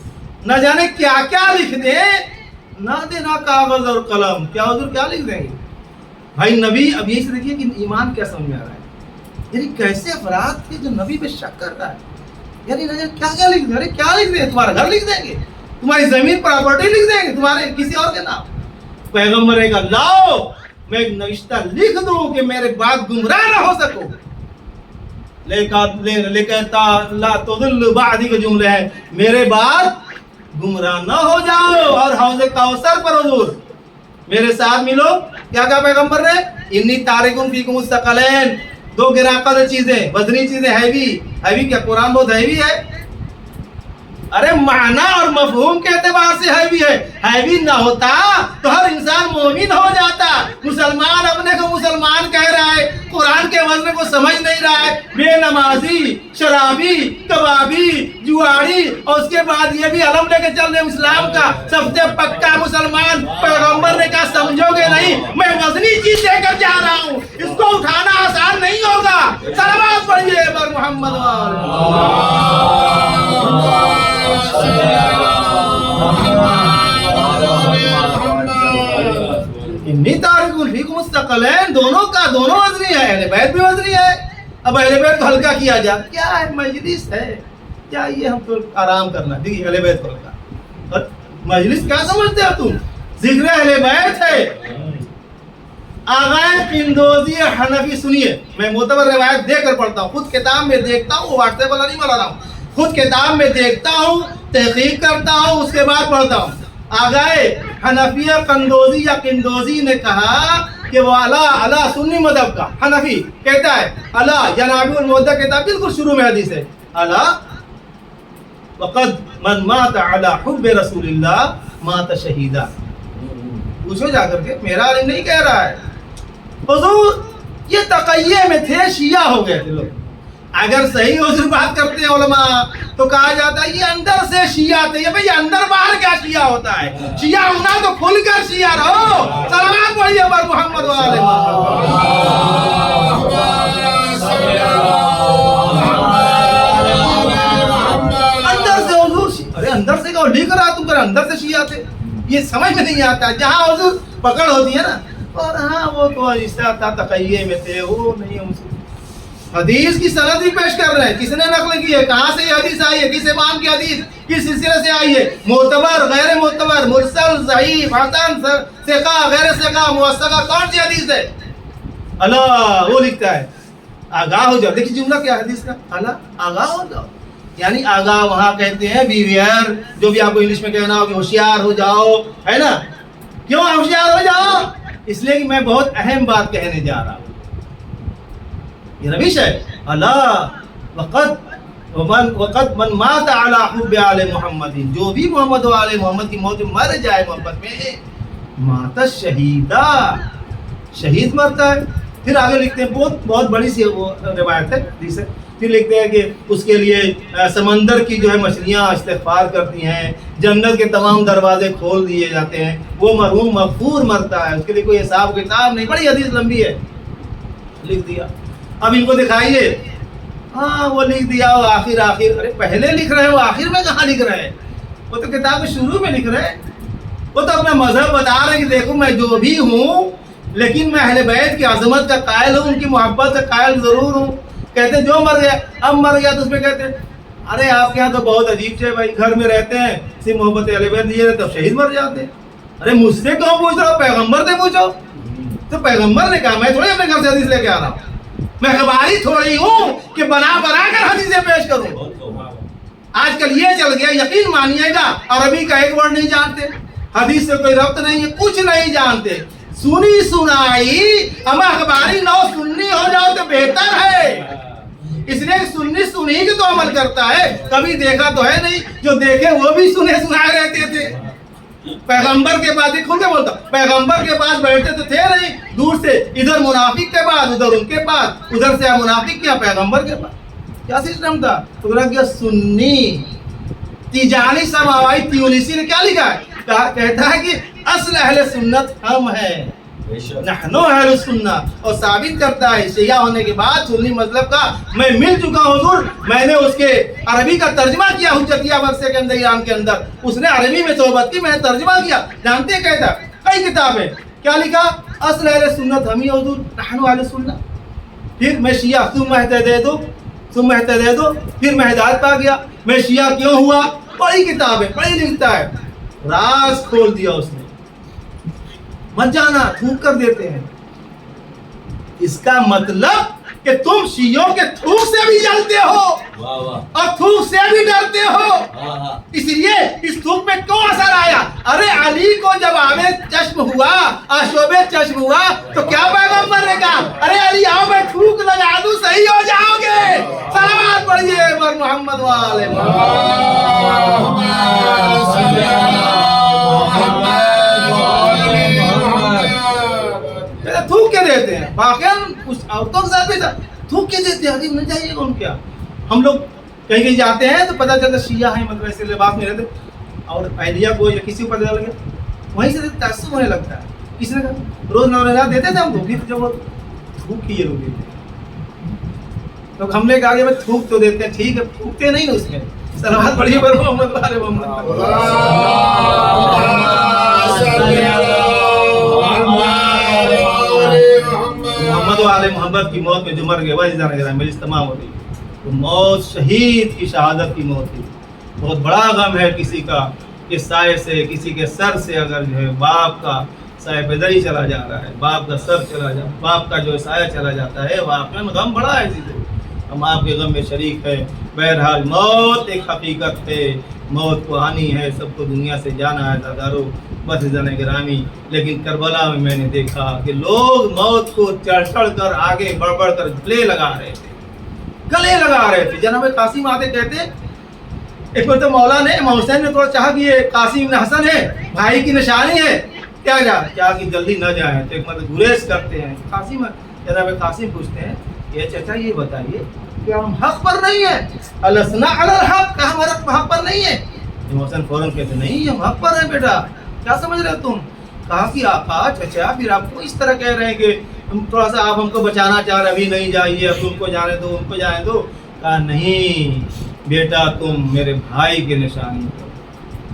نہ جانے کیا کیا لکھ دے، نہ دینا کاغذ اور قلم. کیا حضور کیا لکھ دیں گے بھائی؟ نبی اب یہی سے دیکھیے کہ ایمان کیا سمجھ میں آ رہا ہے. یعنی کیسے افراد تھے جو نبی پہ شک کر رہا ہے. یعنی نہ جانے کیا لکھ دیں. ارے کیا لکھ دیں؟ تمہارا گھر لکھ دیں گے، تمہاری زمین پراپرٹی لکھ دیں گے، تمہارے کسی اور کے نام. پیغمبر کا لاؤ میں ایک نوشتہ لکھ دوں کہ میرے بعد گمراہ نہ ہو سکو. لا تضل بعدی کا جملہ ہے، میرے بعد گمراہ نہ ہو جاؤ. اور حوض کوثر پر حضور میرے ساتھ ملو. کیا کہا پیغمبر نے؟ انی تارکم فیکم الثقلین. دو گراقل چیزیں، وزنی چیزیں، ہیوی کیا قرآن بہت ہیوی ہے؟ ارے معنی اور مفہوم کے اعتبار سے ہیوی ہے. ہیوی نہ ہوتا تو ہر انسان مومن ہو جاتا. مسلمان اپنے کو مسلمان کہہ رہا ہے، قرآن کے وزن کو سمجھ نہیں رہا ہے، بے نمازی، شرابی، کبابی، جواری، اور اس کے بعد یہ بھی علم لے کے چل رہے اسلام کا سب سے پکا مسلمان. پیغمبر نے کہا سمجھو گے نہیں، میں وزنی چیز دے کر جا رہا ہوں، اس کو اٹھانا آسان نہیں ہوگا. صلوات پڑھیے بر محمد انی تارکم فیکم الثقلین. دونوں وزنی ہے. اہل بیت بھی وزنی ہے. اب اہل بیت کو ہلکا کیا جائے، کیا ہے؟ مجلس ہے، کیا یہ ہم تو آرام کرنا. دیکھیے اہل بیت کو ہلکا، مجلس کیا سمجھتے ہو تم؟ ذکر اہل بیت ہے. آغائے قندوزی حنفی، سنیے میں معتبر روایت دے کر پڑھتا ہوں، خود کتاب میں دیکھتا ہوں، واٹس ایپ والا نہیں بنا رہا ہوں، خود کتاب میں دیکھتا ہوں، تحقیق کرتا ہوں، اس کے بعد پڑھتا ہوں. آغائے حنفیہ قندوزی یا قندوزی نے کہا کہ وہ الا سنی مذہب کا حنفی کہتا ہے الا جناب المودہ کہتا ہے بالکل شروع میں حدیث ہے الا وقد من مات علی حب رسول اللہ مات شہیدا. پوچھو جا کر کے، میرا عالم نہیں کہہ رہا ہے. حضور یہ تقیہ میں تھے، شیعہ ہو گئے تھے لوگ. اگر صحیح حضور بات کرتے ہیں علماء تو کہا جاتا ہے یہ اندر سے شیعہ تھے. یہ بھئی اندر باہر کیا شیعہ ہوتا ہے؟ شیعہ ہونا تو کھل کر شیعہ رہو. سلامات پڑھیے پر محمد و آل اندر سے حضور. ارے اندر سے کہو، لکھ رہا تم کر اندر سے شیعہ تھے، یہ سمجھ میں نہیں آتا. جہاں حضور پکڑ ہوتی ہے نا، اور ہاں وہ تو ایسا تھا تقیہ میں تھے، وہ نہیں حضور. حدیث کی سند بھی پیش کر رہے ہیں، کس نے نقل کی ہے، کہاں سے یہ حدیث آئی ہے، کس امام کی حدیث کس سلسلے سے آئی ہے، معتبر غیر معتبر مرسل ضعیف حسن ثقہ غیر ثقہ موثقہ کون سی حدیث ہے. اللہ وہ لکھتا ہے آگاہ ہو جاؤ. دیکھیے جملہ کیا حدیث کا، اللہ آگاہ ہو جاؤ. یعنی آگاہ وہاں کہتے ہیں بیویئر، جو بھی آپ کو انگلش میں کہنا ہو کہ ہوشیار ہو جاؤ، ہے نا. کیوں ہوشیار ہو جاؤ؟ اس لیے کہ میں بہت اہم بات کہنے جا رہا ہوں. یہ روش ہے. اللہ وقت من مات علی حب آل محمد، جو بھی محمد و آل محمد کی موت مر جائے محبت میں، مات شہیدہ، شہید مرتا ہے. پھر آگے لکھتے ہیں بہت بڑی سی وہ روایت ہے. پھر لکھتے ہیں کہ اس کے لیے سمندر کی جو ہے مچھلیاں استغفار کرتی ہیں، جنت کے تمام دروازے کھول دیے جاتے ہیں، وہ مرحوم مغفور مرتا ہے، اس کے لیے کوئی حساب کتاب نہیں. بڑی حدیث لمبی ہے، لکھ دیا. اب ان کو دکھائیے، ہاں وہ لکھ دیا وہ آخر. ارے پہلے لکھ رہے ہیں، وہ آخر میں کہاں لکھ رہے ہیں؟ وہ تو کتاب شروع میں لکھ رہے ہیں. وہ تو اپنا مذہب بتا رہے ہیں کہ دیکھو میں جو بھی ہوں، لیکن میں اہل بیت کی عظمت کا قائل ہوں، ان کی محبت کا قائل ضرور ہوں. کہتے ہیں جو مر گیا، اب مر گیا تو اس میں کہتے ہیں ارے آپ کے یہاں تو بہت عجیب ہے بھائی، گھر میں رہتے ہیں صرف محبت اہل بیت دیے رہتے تب شہید مر جاتے ہیں. ارے مجھ سے کیوں پوچھ رہا ہو، پیغمبر سے پوچھو. تو پیغمبر نے کہا، میں تھوڑی اپنے گھر سے حدیث لے کے آ رہا ہوں، میں اخباری تھوڑی ہوں کہ بنا کر حدیثیں پیش کروں. آج کل یہ چل گیا، یقین مانیے گا عربی کا ایک ورڈ نہیں جانتے، حدیث سے کوئی ربط نہیں ہے، کچھ نہیں جانتے. سنی سنائی ہم اخباری نو سنی ہو جاؤ تو بہتر ہے. اس لیے سنی سنی کی تو عمل کرتا ہے، کبھی دیکھا تو ہے نہیں، جو دیکھے وہ بھی سنے سنائے رہتے تھے. پیغمبر کے پاس کھل کے بولتا، پیغمبر کے پاس بیٹھتے تو تھے نہیں، دور سے ادھر منافق کے پاس، ادھر ان کے پاس، ادھر سے منافق کیا پیغمبر کے پاس. کیا سسٹم تھا؟ تو کیا سنی تیجانی سماوائی تیونسی نے کیا لکھا ہے؟ کہتا ہے کہ اصل اہل سنت ہم ہیں، نحنو اہل السنت، اور ثابت کرتا ہے شیعہ ہونے کے بعد سنی مذہب کا میں مل چکا ہوں. حضور میں نے اس کے عربی کا ترجمہ کیا حجتیہ ورثے کے اندر، ایران کے اندر اس نے عربی میں صحبت کی، میں نے ترجمہ کیا. جانتے ہیں کہتا کئی کتابیں کیا لکھا؟ اصل اہل سنت ہم ہی حضور، نحنو اہل سنت. پھر میں شیعہ ثم اہتدیتو، پھر میں ہدایت پا گیا. میں شیعہ کیوں ہوا؟ بڑی کتابیں پڑھی لکھتا ہے، راز کھول دیا اس نے. مت جانا، تھوک کر دیتے ہیں. اس کا مطلب کہ تم شیعوں کے تھوک سے بھی جلتے ہو اور تھوک سے بھی ڈرتے ہو. اس لیے اس تھوک میں کیوں اثر آیا؟ ارے علی کو جب آب چشم ہوا، آشوب چشم ہوا تو کیا پیغمبر نے کہا ارے علی آؤ میں تھوک لگا دوں صحیح ہو جاؤ گے. سلامات پڑھیے پر محمد والے تھوک کے دیتے ہیں. واقعاً کچھ عورتوں کے ساتھ بھی تھوک کے دیتے ہیں. عجیب نہیں چاہیے ان کیا. ہم لوگ کہیں کہیں جاتے ہیں تو پتہ چلتا شیعہ ہیں، مطلب ایسے لباس میں رہتے، اور اہلیہ کو یا کسی کو پتہ چل گیا وہیں سے تعصب ہونے لگتا ہے. کسی نے کہا روز نوزاد دیتے تھے ہم کو، پھر جب وہ تھوک کی ضرور دیتے تو ہم نے کہا کہ بھائی تھوک تو دیتے ہیں، ٹھیک ہے تھوکتے نہیں نا اس میں. سلامات پڑھیے پر محمد والے محمد. محمد و آل محمد کی موت میں جو مر گئے وہی جانا گیا میری تمام ہو گئی. تو موت شہید کی شہادت کی موت تھی. بہت بڑا غم ہے کسی کا کہ سائے سے، کسی کے سر سے اگر جو ہے باپ کا سایہ پیدل ہی چلا جا رہا ہے، باپ کا سر چلا جا، باپ کا جو سایہ چلا جاتا ہے، واقعاً غم بڑا ہے. ہم آپ کے غم میں شریک ہیں. بہرحال موت ایک حقیقت ہے, موت کو آنی ہے, سب کو دنیا سے جانا ہے عزادارو. بس جن گرامی, لیکن کربلا میں نے دیکھا کہ لوگ موت کو چڑھ کر آگے بڑھ بڑھ کر گلے لگا رہے تھے. جناب قاسم آتے کہتے ایک بار تو مولا نے محسن نے تھوڑا چاہا کہ یہ قاسم بن حسن ہے, بھائی کی نشانی ہے, کیا کہ جلدی نہ جائیں, تو ایک مطلب گریز کرتے ہیں. قاسم جناب قاسم پوچھتے ہیں, یہ چچا یہ بتائیے کہ ہم حق پر نہیں ہیں, السنا علی الحق, کہ ہم حق پر نہیں ہیں. محسن فوراً کہتے نہیں ہم حق پر ہیں بیٹا, کیا سمجھ رہے تم؟ کہا کہ آقا چچا پھر آپ کو اس طرح کہہ رہے ہیں کہ تھوڑا سا آپ ہم کو بچانا چاہ رہے, ابھی نہیں جائیے, اب ان کو جانے دو, ان کو جانے دو. کہا نہیں بیٹا تم میرے بھائی کی نشانی ہو,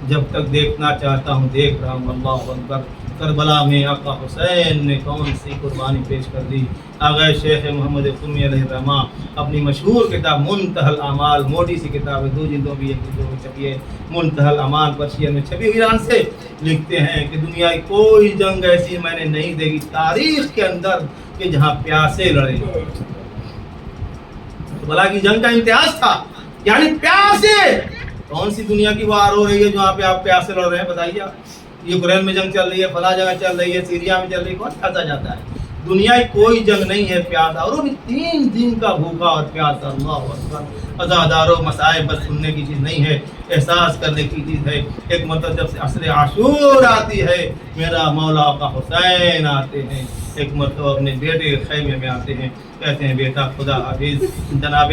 جب تک دیکھنا چاہتا ہوں دیکھ رہا ہوں. اللہ اکبر. کربلا میں آقا حسین نے کون سی قربانی پیش کر دی. آغا شیخ محمد قمی علیہ الرحمہ اپنی مشہور کتاب منتہی الاعمال, موٹی سی کتاب ہے, 2 جلدوں بھی, 1 جلدوں میں چھپی ہے, منتہی الاعمال پرشین میں چھپی ایران سے, لکھتے ہیں کہ دنیا کی کوئی جنگ ایسی میں نے نہیں دیکھی تاریخ کے اندر کہ جہاں پیاسے لڑے. کربلا کی جنگ کا امتیاز تھا, یعنی پیاسے. کون سی دنیا کی وار ہو رہی ہے جہاں پہ آپ پیاسے لڑ رہے ہیں بتائیے آپ؟ یوکرین میں جنگ چل رہی ہے, فلاں جگہ چل رہی ہے, سیریا میں چل رہی ہے, کون پیاسا جاتا ہے؟ دنیا کی کوئی جنگ نہیں ہے پیاسا, اور وہ بھی 3 دن کا بھوکا اور پیاسا. اللہ اکبر. عزادارو مسائب بس سننے کی چیز نہیں ہے, احساس کرنے کی چیز ہے. ایک مرتبہ جب سے عصر عاشور آتی ہے, میرا مولا آقا حسین آتے ہیں, ایک مرتبہ اپنے بیٹے کے خیمے میں آتے ہیں, کہتے ہیں بیٹا خدا حافظ. جناب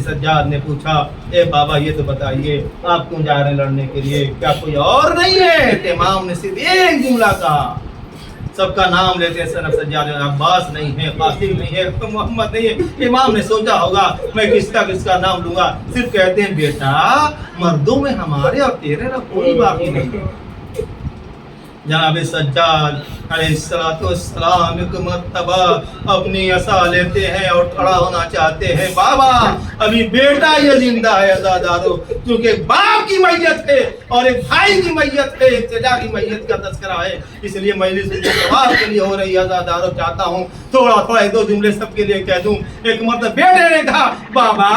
سجاد نے پوچھا اے بابا یہ تو بتائیے آپ کیوں جا رہے ہیں لڑنے کے لیے, کیا کوئی اور نہیں ہے؟ امام نے صرف ایک جملہ کہا, سب کا نام لیتے ہیں, سنب سجاد, عباس نہیں ہے, قاسم نہیں ہے, محمد نہیں ہے. امام نے سوچا ہوگا میں کس کا نام لوں گا, صرف کہتے ہیں بیٹا مردوں میں ہمارے اور تیرے نہ کوئی باقی نہیں. جناب سجاد علیہ السلام ایک مرتبہ اپنی عصا لیتے ہیں اور کھڑا ہونا چاہتے ہیں. بابا ابھی بیٹا یہ زندہ ہے عزادارو, کیونکہ باپ کی میت ہے اور ایک بھائی کی میت ہے, ابتدا کی میت کا تذکرہ ہے, اس لیے مجلس جواب کے لیے ہو رہی ہے. عزادارو چاہتا ہوں تھوڑا 1-2 جملے سب کے لیے کہہ دوں. ایک مرتبہ بیٹے نے کہا بابا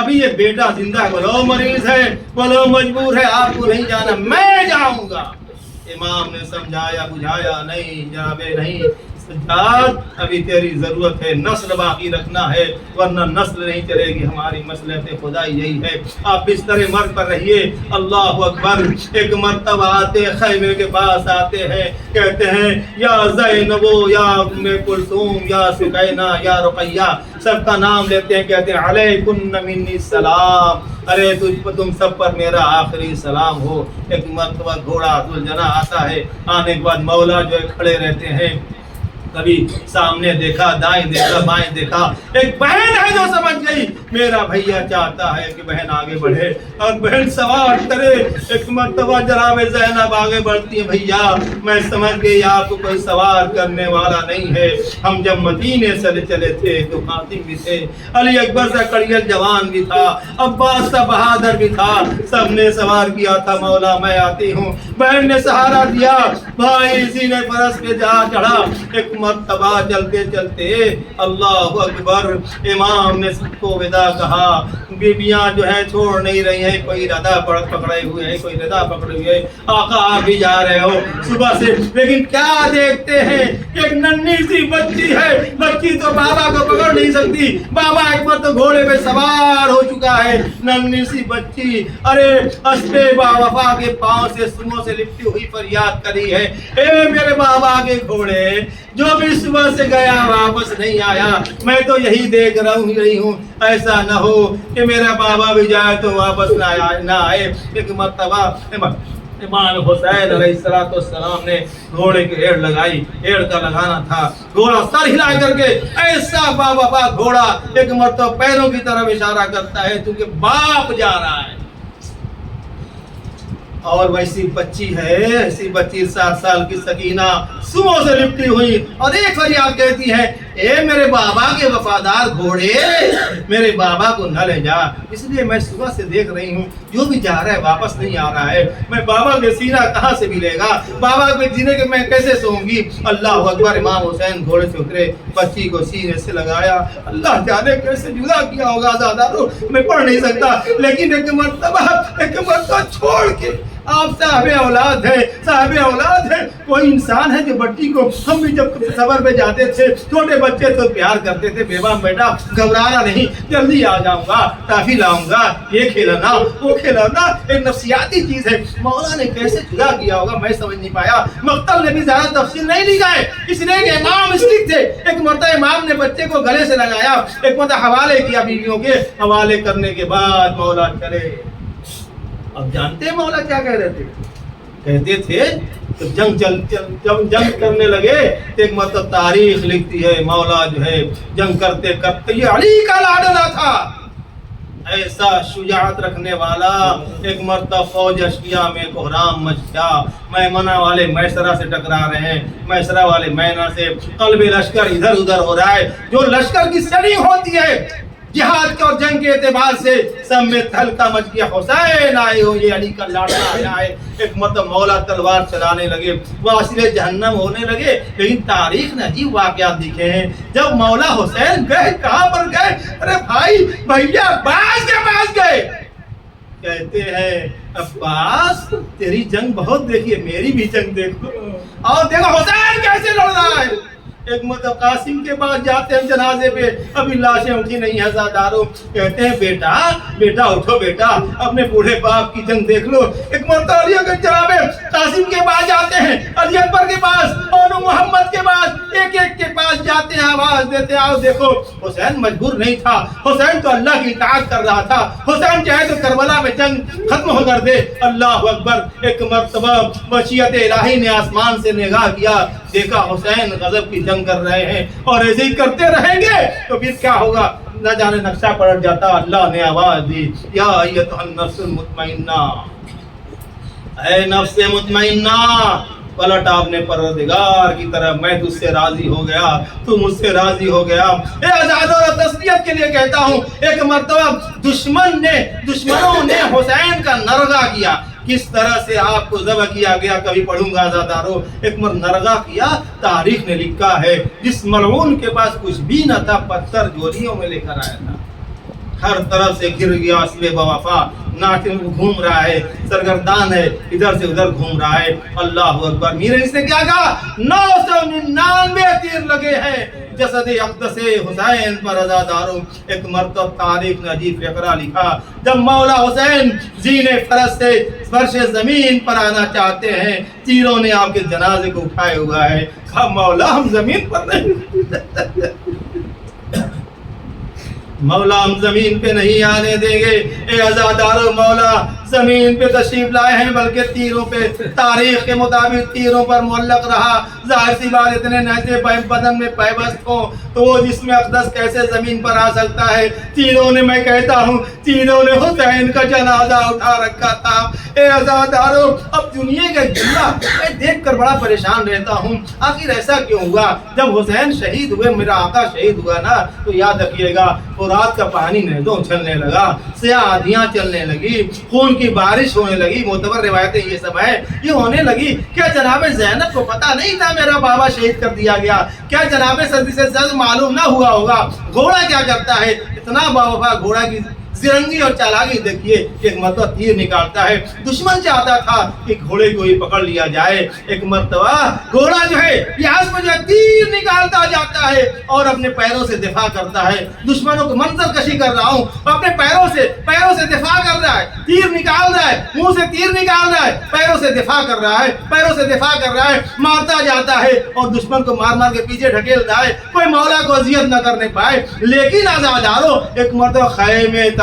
ابھی یہ بیٹا زندہ ہے, بولو مریض ہے, بولو مجبور ہے, آپ کو نہیں جانا, میں جاؤں گا. امام نے سمجھایا بجھایا نہیں, جناب نہیں سجاد ابھی تیری ضرورت ہے, نسل باقی رکھنا ہے ورنہ نسل نہیں چلے گی. ہماری مصلحت خدائی یہی ہے, آپ بستر مرگ پر رہیے. اللہ اکبر. ایک مرتبہ آتے خیمے کے پاس آتے ہیں, کہتے ہیں یا زینب یا ام کلثوم یا سکینہ یا رقیہ, سب کا نام لیتے ہیں, کہتے ہیں علیکن منی السلام, ارے تم سب پر میرا آخری سلام ہو. ایک مرتبہ گھوڑا ذوالجناح آتا ہے, آنے کے بعد مولا جو ہے کھڑے رہتے ہیں, کبھی سامنے دیکھا, دائیں دیکھا, بائیں دیکھا. ایک بہن ہے جو سمجھ گئی میرا بھیا چاہتا ہے کہ بہن آگے بڑھے اور بہن سوار کرے. ایک مرتبہ جناب زینب آگے بڑھتی ہے, بھیا میں سمجھ گئی آپ کو کوئی سوار کرنے والا نہیں ہے. ہم جب مدینے سے چلے تھے تو خاتم بھی تھے, علی اکبر سا کڑیل جوان بھی تھا, عباس سا بہادر بھی تھا, سب نے سوار کیا تھا. مولا میں آتی ہوں. بہن نے سہارا دیا, بھائی اسی نے فرس پہ جا چڑھا. ایک مرتبہ چلتے چلتے اللہ اکبر امام نے سب کو ودا کہا. بیبیاں جو ہیں چھوڑ نہیں رہی ہیں, کوئی ردا پکڑے ہوئے ہیں, کوئی ردا پکڑے ہوئے ہیں. آقا آپ بھی جا رہے ہو صبح سے, لیکن کیا دیکھتے ہیں ایک ننھی سی بچی ہے, بچی تو بابا کو پکڑ نہیں سکتی, بابا ایک بار تو گھوڑے پہ سوار ہو چکا ہے, ننھی سی بچی ارے اسبے وفا کے پاؤں سے سنوں سے لپٹی ہوئی فریاد کری ہے, اے میرے بابا کے گھوڑے جو بھی صبح سے گیا واپس نہیں آیا, میں تو یہی دیکھ رہی ہوں, ایسا نہ ہو کہ میرا بابا بھی جائے تو واپس نہ آئے. ایک مرتبہ امام حسین علیہ السلام نے گھوڑے کی ایڑ لگائی, ایڑ کا لگانا تھا, گھوڑا سر ہلا کر کے ایسا باوفا گھوڑا ایک مرتبہ پیروں کی طرف اشارہ کرتا ہے کیونکہ باپ جا رہا ہے. اور ویسی بچی ہے, ایسی بچی 7 سال کی سکینہ صبح سے لپٹی ہوئی, اور ایک فریاد کہتی ہے اے میرے بابا کے وفادار گھوڑے میرے بابا کو نہ لے جا، اس لیے میں صبح سے دیکھ رہی ہوں جو بھی جا رہا ہے واپس نہیں آ رہا ہے، میں بابا کے سینہ کہاں سے ملے گا، بابا کے سینے کے میں کیسے سوؤں گی۔ اللہ اکبر، امام حسین گھوڑے سے اترے، بچی کو سینے سے لگایا، اللہ جانے کیسے جدا کیا ہوگا آزادارو، میں پڑھ نہیں سکتا، لیکن ایک مرتبہ چھوڑ کے آپ صاحب اولاد ہے، صاحب اولاد ہے، کوئی انسان ہے جو بچی کو، ہم بھی جب سفر پہ جاتے تھے چھوٹے بچے تو پیار کرتے تھے، بیوہ بیٹا گھبرانا نہیں، جلدی آ جاؤں گا، ٹافی لاؤں گا، یہ کھلانا وہ کھلانا، ایک نفسیاتی چیز ہے۔ مولا نے کیسے جدا کیا ہوگا میں سمجھ نہیں پایا، مقتل نے بھی زیادہ تفصیل نہیں لکھا ہے، اس نے ایک امام اسٹک تھے، ایک مرتبہ امام نے بچے کو گلے سے لگایا، ایک مرتبہ حوالے کیا، بیویوں کے حوالے کرنے کے بعد مولا چلے۔ اب جانتے ہیں مولا کیا کہہ رہے تھے؟ کہتے تھے جب جنگ کرنے لگے تو ایک مرتبہ تاریخ لکھتی ہے مولا جو ہے جنگ کرتے کرتے، یہ علی کا لاڈلا تھا، ایسا شجاعت رکھنے والا، ایک مرتبہ فوج اشکیا میں کوہرام مچ گیا، میمنہ والے میسرہ سے ٹکرا رہے ہیں، میسرہ والے میمنہ سے، قلب لشکر ادھر ادھر ہو رہا ہے، جو لشکر کی سڑی ہوتی ہے جہاد کے اور جنگ کے اعتبار سے سب میں تھلکا مچ گیا، حسین آئے ہو، یہ علی کا لاڈلا آیا ہے۔ ایک مرتبہ مولا تلوار چلانے لگے، واصل جہنم ہونے لگے، لیکن تاریخ نے عجیب واقعات لکھے ہیں، جب مولا حسین گئے کہاں پر گئے؟ ارے بھائی بھیا عباس کے پاس گئے، کہتے ہیں عباس تیری جنگ بہت دیکھی ہے، میری بھی جنگ دیکھو، اور دیکھو حسین کیسے لڑ رہا ہے۔ ایک مرتبہ قاسم کے پاس جاتے ہیں جنازے پہ، ابھی لاشیں اٹھی نہیں ہیں، عزادارو کہتے ہیں بیٹا بیٹا اٹھو بیٹا، اپنے بوڑھے باپ کی جنگ دیکھ لو۔ ایک مرتبہ علی اکبر جناب قاسم کے پاس جاتے ہیں، علی اکبر کے پاس اور محمد کے پاس، ایک ایک کے پاس جاتے ہیں، آواز دیتے ہیں آؤ دیکھو۔ حسین مجبور نہیں تھا، حسین تو اللہ کی اطاعت کر رہا تھا، حسین چاہے تو کربلا میں جنگ ختم ہو کر دے۔ اللہ اکبر، ایک مرتبہ مشیت الہی نے آسمان سے نگاہ کیا، دیکھا حسین غضب کی جنگ کر رہے ہیں، اور ایسے ہی کرتے رہیں گے تو پھر کیا ہوگا نہ جانے نقشہ پلٹ جاتا۔ اللہ نے آواز دی، یا ایتھا النفس المطمئنہ، اے نفس مطمئنہ، پلٹ آپ نے پروردگار کی طرف، میں تجھ سے راضی ہو گیا، تو مجھ سے راضی ہو گیا۔ اے آزادوں اور تسلیت کے لیے کہتا ہوں، ایک مرتبہ دشمنوں نے حسین کا نرغہ کیا، کس طرح سے آپ کو ذبح کیا گیا کبھی پڑھوں گا عزادارو، ایک نرغہ کیا، تاریخ نے لکھا ہے جس ملعون کے پاس کچھ بھی نہ تھا پتھر جولیوں میں لے کر آیا تھا، ہر طرف سے گر گیا، اسب بوفا ناٹن گھوم رہا ہے، سرگردان ہے، ادھر سے ادھر گھوم رہا ہے۔ اللہ اکبر، میرے اس نے کیا کہا؟ 999 تیر لگے ہیں جسد اقدس حسین پر عزاداروں۔ ایک مرتبہ تاریخ نے عجیب فقرہ لکھا، جب مولا حسین زین فرس سے فرش زمین پر آنا چاہتے ہیں، تیروں نے آپ کے جنازے کو اٹھائے ہوا ہے، کہا مولا ہم زمین پر نہیں مولا ہم زمین پہ نہیں آنے دیں گے۔ اے عزادارو، مولا زمین پہ تشریف لائے ہیں بلکہ تیروں پہ، تاریخ کے مطابق تیروں پر معلق رہا۔ ظاہر سی بات، اتنے نیزے بدن میں پیوست ہوں تو وہ جسم اقدس کیسے زمین پر آ سکتا ہے؟ تیروں نے، میں کہتا ہوں تیروں نے حسین کا جنازہ اٹھا رکھا تھا۔ اے عزادارو، اب دنیا کا جملہ میں دیکھ کر بڑا پریشان رہتا ہوں، آخر ایسا کیوں ہوا؟ جب حسین شہید ہوئے، میرا آقا شہید ہوا نا، تو یاد رکھیے گا رات کا پانی نیزوں چلنے لگا، سیاہ آندھیاں چلنے لگی، خون کی بارش ہونے لگی، معتبر روایتیں یہ سب ہے، یہ ہونے لگی۔ کیا جناب زینب کو پتا نہیں تھا میرا بابا شہید کر دیا گیا؟ کیا جناب سردی سے زیادہ معلوم نہ ہوا ہوگا؟ گھوڑا کیا کرتا ہے، اتنا باوفا گھوڑا کی زرنگی اور چالاکی دیکھیے، ایک مرتبہ تیر نکالتا ہے، دشمن چاہتا تھا کہ گھوڑے کو ہی پکڑ لیا جائے، ایک مرتبہ گھوڑا جو ہے یہاں سے جو تیر نکالتا جاتا ہے اور اپنے پیروں سے دفاع کرتا ہے، دشمنوں کو منظر کشی کر رہا ہوں، اپنے پیروں سے دفاع کر رہا ہے، تیر نکال رہا ہے، منہ سے تیر نکال رہا ہے، پیروں سے دفاع کر رہا ہے، مارتا جاتا ہے اور دشمن کو مار مار کے پیچھے ڈھکیل رہا ہے، کوئی مولا کو اذیت نہ کرنے پائے۔ لیکن عزادارو، ایک مرتبہ خیمے